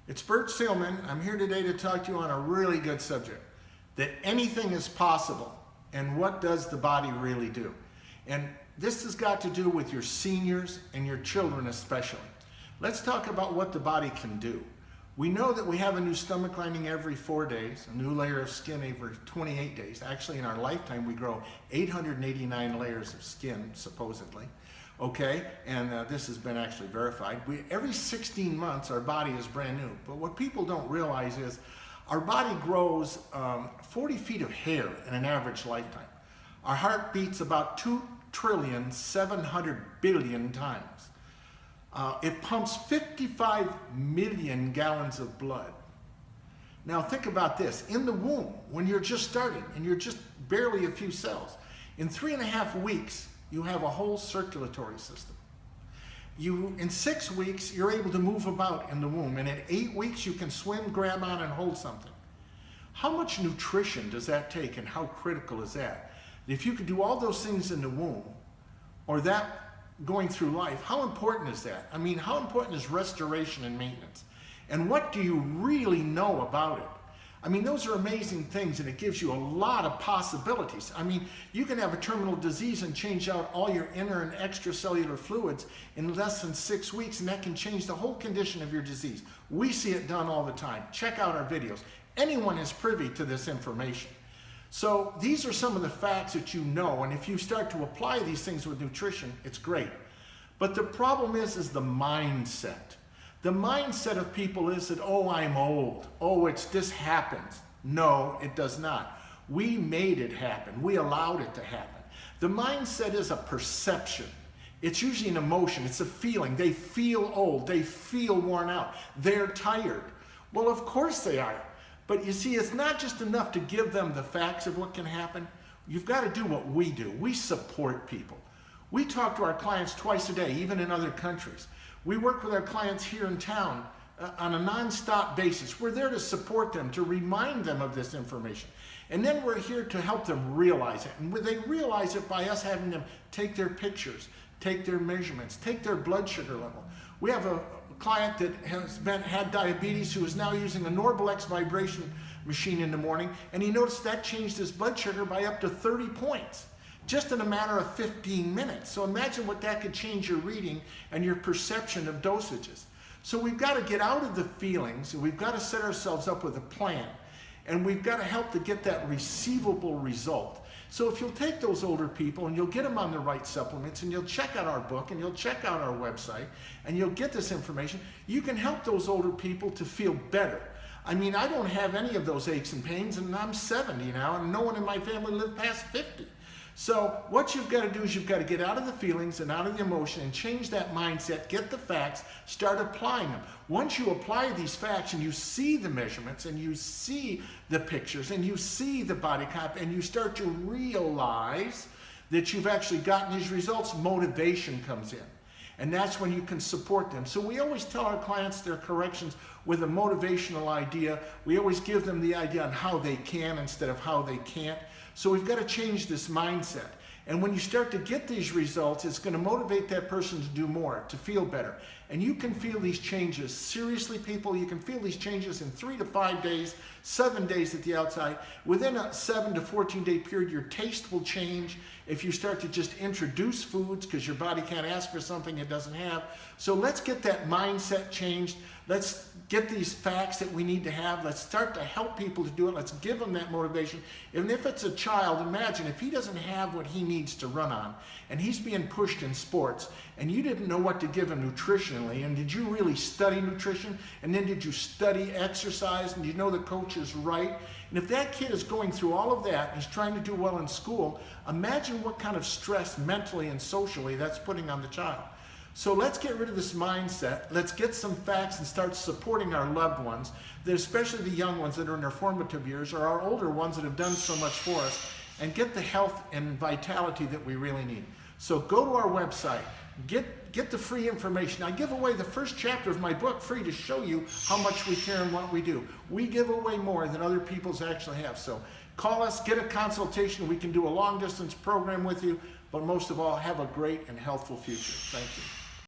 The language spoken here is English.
It's Bert Seelman. I'm here today to talk to you on a really good subject, that anything is possible, and what does the body really do? And this has got to do with your seniors and your children especially. Let's talk about what the body can do. We know that we have a new stomach lining every 4 days, a new layer of skin every 28 days. Actually, in our lifetime, we grow 889 layers of skin, supposedly. Okay, and this has been actually verified. Every 16 months, our body is brand new. But what people don't realize is our body grows 40 feet of hair in an average lifetime. Our heart beats about 2,700,000,000,000 times. It pumps 55 million gallons of blood. Now think about this. In the womb, when you're just starting and you're just barely a few cells, in 3.5 weeks, you have a whole circulatory system. In 6 weeks, you're able to move about in the womb, and at 8 weeks, you can swim, grab on, and hold something. How much nutrition does that take, and how critical is that? If you could do all those things in the womb, or that going through life, how important is that? I mean, how important is restoration and maintenance? And what do you really know about it? I mean, those are amazing things, and it gives you a lot of possibilities. I mean, you can have a terminal disease and change out all your inner and extracellular fluids in less than 6 weeks, and that can change the whole condition of your disease. We see it done all the time. Check out our videos. Anyone is privy to this information. So these are some of the facts that you know, and if you start to apply these things with nutrition, it's great. But the problem is the mindset. The mindset of people is that, oh, I'm old. Oh, this happens. No, it does not. We made it happen. We allowed it to happen. The mindset is a perception. It's usually an emotion. It's a feeling. They feel old. They feel worn out. They're tired. Well, of course they are. But you see, it's not just enough to give them the facts of what can happen. You've got to do what we do. We support people. We talk to our clients twice a day, even in other countries. We work with our clients here in town on a non-stop basis. We're there to support them, to remind them of this information. And then we're here to help them realize it. And they realize it by us having them take their pictures, take their measurements, take their blood sugar level. We have a client that had diabetes who is now using a Norbolex vibration machine in the morning, and he noticed that changed his blood sugar by up to 30 points. Just in a matter of 15 minutes. So imagine what that could change your reading and your perception of dosages. So we've got to get out of the feelings, and we've got to set ourselves up with a plan, and we've got to help to get that receivable result. So if you'll take those older people and you'll get them on the right supplements, and you'll check out our book, and you'll check out our website, and you'll get this information, you can help those older people to feel better. I mean, I don't have any of those aches and pains, and I'm 70 now, and no one in my family lived past 50. So what you've got to do is you've got to get out of the feelings and out of the emotion and change that mindset, get the facts, start applying them. Once you apply these facts and you see the measurements and you see the pictures and you see the body comp and you start to realize that you've actually gotten these results, motivation comes in. And that's when you can support them. So we always tell our clients their corrections with a motivational idea. We always give them the idea on how they can instead of how they can't. So we've got to change this mindset. And when you start to get these results, it's going to motivate that person to do more, to feel better. And you can feel these changes. Seriously, people, you can feel these changes in 3 to 5 days, 7 days at the outside. Within a 7 to 14-day period, your taste will change if you start to just introduce foods because your body can't ask for something it doesn't have. So let's get that mindset changed. Let's get these facts that we need to have. Let's start to help people to do it. Let's give them that motivation. And if it's a child, imagine if he doesn't have what he needs to run on, and he's being pushed in sports, and you didn't know what to give him nutritionally, and did you really study nutrition? And then did you study exercise? And you know the coach is right? And if that kid is going through all of that, and he's trying to do well in school, imagine what kind of stress mentally and socially that's putting on the child. So let's get rid of this mindset. Let's get some facts and start supporting our loved ones, especially the young ones that are in their formative years, or our older ones that have done so much for us, and get the health and vitality that we really need. So go to our website, get the free information. I give away the first chapter of my book free to show you how much we care and what we do. We give away more than other people's actually have. So call us, get a consultation. We can do a long distance program with you, but most of all, have a great and healthful future. Thank you.